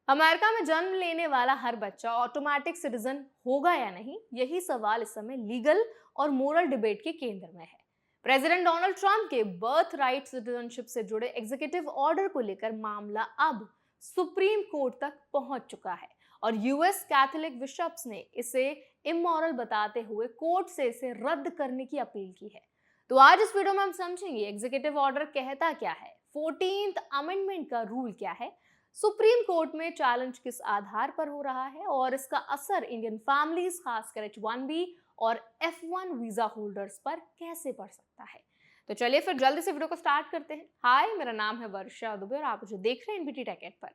America में जन्म लेने वाला हर बच्चा ऑटोमेटिक सिटीजन होगा या नहीं, यही सवाल इस समय लीगल और मोरल डिबेट के केंद्र में है। प्रेसिडेंट डोनाल्ड ट्रंप के बर्थ राइट सिटीजनशिप से जुड़े एग्जीक्यूटिव ऑर्डर को लेकर मामला अब सुप्रीम कोर्ट तक पहुंच चुका है और यूएस कैथोलिक बिशप्स ने इसे इमोरल बताते हुए कोर्ट से इसे रद्द करने की अपील की है। तो आज इस वीडियो में हम समझेंगे एग्जीक्यूटिव ऑर्डर कहता क्या है, 14th अमेंडमेंट का रूल क्या है, सुप्रीम कोर्ट में चैलेंज किस आधार पर हो रहा है और इसका असर इंडियन फैमिलीज खासकर H1B और F1 वीजा होल्डर्स पर कैसे पड़ सकता है। तो चलिए फिर जल्दी से वीडियो को स्टार्ट करते हैं। हाय, मेरा नाम है वर्षा दुबे और आप मुझे देख रहे हैं एनबीटी टेक एड पर।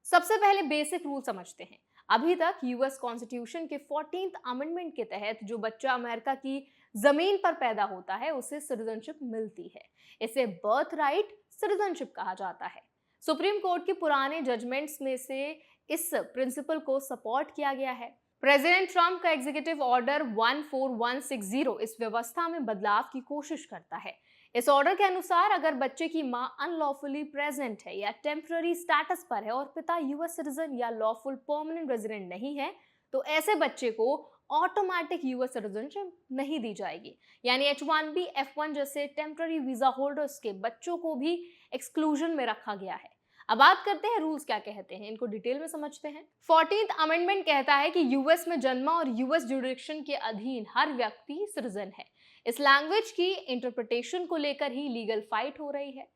सबसे पहले बेसिक रूल समझते हैं। अभी तक यूएस कॉन्स्टिट्यूशन के 14th अमेंडमेंट के तहत जो बच्चा अमेरिका की जमीन पर पैदा होता है उसे सिटीजनशिप मिलती है। इसे बर्थ राइट सिटीजनशिप कहा जाता है। सुप्रीम कोर्ट के पुराने जजमेंट्स में से इस प्रिंसिपल को सपोर्ट किया गया है। प्रेसिडेंट ट्रंप का एग्जीक्यूटिव ऑर्डर 14160 इस व्यवस्था में बदलाव की कोशिश करता है। इस ऑर्डर के अनुसार अगर बच्चे की मां अनलॉफुली प्रेजेंट है या टेम्पररी स्टेटस पर है और पिता यूएस सिटीजन या लॉफुल परमानेंट रेजिडेंट नहीं है, तो ऐसे बच्चे को ऑटोमेटिक यूएस सिटीजनशिप नहीं दी जाएगी। यानी H1B F1 जैसे टेम्पररी वीजा होल्डर्स के बच्चों को भी एक्सक्लूजन में रखा गया है। अब बात करते हैं रूल्स क्या कहते हैं, इनको डिटेल में समझते हैं। 14th अमेंडमेंट कहता है कि यूएस में जन्मा और यूएस जुरिडिक्शन के अधीन हर व्यक्ति सिटीजन है। इस लैंग्वेज की इंटरप्रिटेशन को लेकर ही लीगल फाइट हो रही है।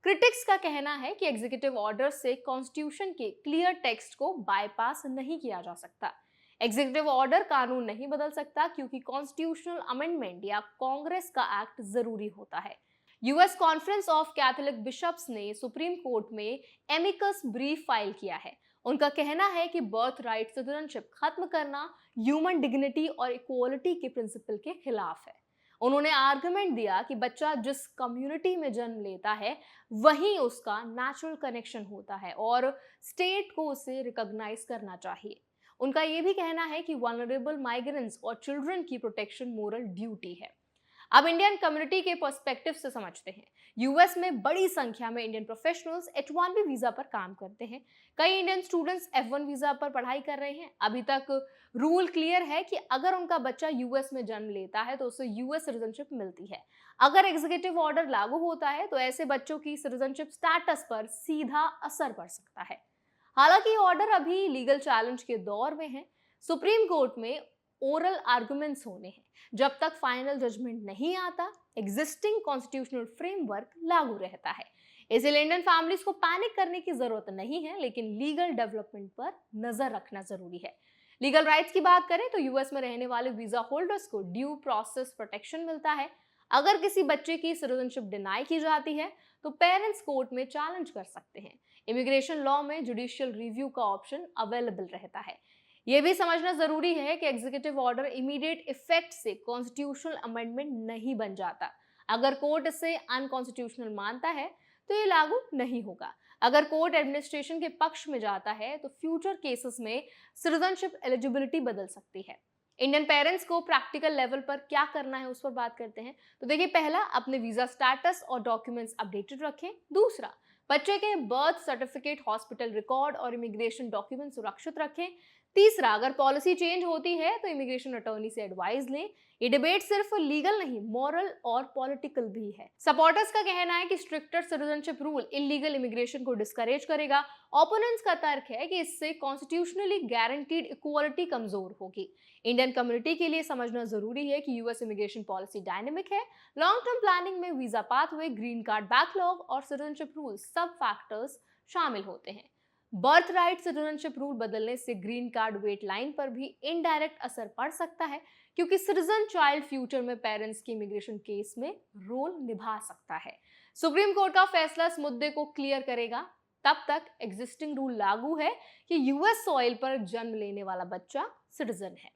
क्रिटिक्स का कहना है कि एग्जीक्यूटिव ऑर्डर से कॉन्स्टिट्यूशन के क्लियर टेक्स्ट को बाईपास नहीं किया जा सकता। एग्जीक्यूटिव ऑर्डर कानून नहीं बदल सकता क्योंकि कॉन्स्टिट्यूशनल अमेंडमेंट या कांग्रेस का एक्ट जरूरी होता है। US conference of Catholic bishops ने सुप्रीम कोर्ट में एमिकस ब्रीफ फाइल किया है। उनका कहना है कि बर्थ राइट सिटीजनशिप खत्म करना ह्यूमन डिग्निटी और इक्वालिटी के प्रिंसिपल के खिलाफ है। उन्होंने आर्गुमेंट दिया कि बच्चा जिस कम्युनिटी में जन्म लेता है वहीं उसका नेचुरल कनेक्शन होता है और स्टेट को उसे रिकॉग्नाइज करना चाहिए। उनका यह भी कहना है कि वल्नरेबल माइग्रेंट्स और चिल्ड्रन की प्रोटेक्शन मोरल ड्यूटी है। अब इंडियन कम्युनिटी के पर्सपेक्टिव से समझते हैं। यूएस में बड़ी संख्या में इंडियन प्रोफेशनल्स H1B वीजा पर काम करते हैं। कई इंडियन स्टूडेंट्स F1 वीजा पर पढ़ाई कर रहे हैं। अभी तक रूल क्लियर है कि अगर उनका बच्चा यूएस में जन्म लेता है तो उसे यूएस सिटीजनशिप मिलती है। अगर एग्जीक्यूटिव ऑर्डर लागू होता है तो ऐसे बच्चों की सिटीजनशिप स्टेटस पर सीधा असर पड़ सकता है। हालांकि ऑर्डर अभी लीगल चैलेंज के दौर में है। सुप्रीम कोर्ट में ओरल आर्गुमेंट्स होने हैं। जब तक फाइनल जजमेंट नहीं आता, एग्जिस्टिंग कॉन्स्टिट्यूशनल फ्रेमवर्क लागू रहता है। इसलिए इंडियन फैमिलीज को पैनिक करने की जरूरत नहीं है, लेकिन लीगल डेवलपमेंट पर नजर रखना जरूरी है। लीगल राइट्स की बात करें तो यूएस में रहने वाले वीजा होल्डर्स को ड्यू प्रोसेस प्रोटेक्शन मिलता है। अगर किसी बच्चे की सिटीजनशिप डिनाई की जाती है तो पेरेंट्स कोर्ट में चैलेंज कर सकते हैं। इमिग्रेशन लॉ में जुडिशियल रिव्यू का ऑप्शन अवेलेबल रहता है। यह भी समझना जरूरी है कि एग्जीक्यूटिव ऑर्डर इमीडिएट इफेक्ट से कॉन्स्टिट्यूशनल अमेंडमेंट नहीं बन जाता। अगर कोर्ट इसे अनकॉन्स्टिट्यूशनल मानता है तो ये लागू नहीं होगा। अगर कोर्ट एडमिनिस्ट्रेशन के पक्ष में जाता है तो फ्यूचर केसेस में सिटीजनशिप एलिजिबिलिटी बदल सकती है। इंडियन पेरेंट्स को प्रैक्टिकल लेवल पर क्या करना है उस पर बात करते हैं। तो देखिए, पहला, अपने वीजा स्टेटस और डॉक्यूमेंट्स अपडेटेड रखें। दूसरा, बच्चे के बर्थ सर्टिफिकेट, हॉस्पिटल रिकॉर्ड और इमिग्रेशन डॉक्यूमेंट सुरक्षित रखें। तीसरा, अगर पॉलिसी चेंज होती है तो इमिग्रेशन अटॉर्नी से एडवाइस लें। ये डिबेट सिर्फ लीगल नहीं, मॉरल और पॉलिटिकल भी है। सपोर्टर्स का कहना है कि stricter citizenship rule illegal immigration को डिस्करेज करेगा। ओपोनेंट्स का तर्क है कि इससे कॉन्स्टिट्यूशनली गारंटीड इक्वालिटी कमजोर होगी। इंडियन कम्युनिटी के लिए समझना जरूरी है कि यूएस इमिग्रेशन पॉलिसी डायनेमिक है। लॉन्ग टर्म प्लानिंग में visa pathway, green card backlog और सिटीजनशिप रूल सब फैक्टर्स शामिल होते हैं। बर्थ राइट सिटीजनशिप रूल बदलने से ग्रीन कार्ड वेट लाइन पर भी इनडायरेक्ट असर पड़ सकता है, क्योंकि सिटीजन चाइल्ड फ्यूचर में पेरेंट्स की इमिग्रेशन केस में रोल निभा सकता है। सुप्रीम कोर्ट का फैसला इस मुद्दे को क्लियर करेगा। तब तक एग्जिस्टिंग रूल लागू है कि यूएस सॉइल पर जन्म लेने वाला बच्चा सिटीजन है।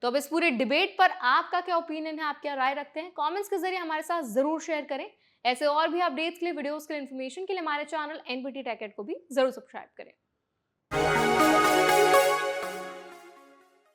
तो अब इस पूरे डिबेट पर आपका क्या ओपिनियन है, आप क्या राय रखते हैं, कमेंट्स के जरिए हमारे साथ जरूर शेयर करें। ऐसे और भी अपडेट्स के लिए, वीडियोस के लिए, इन्फॉर्मेशन के लिए हमारे चैनल एनबीटी टेक एड को भी जरूर सब्सक्राइब करें।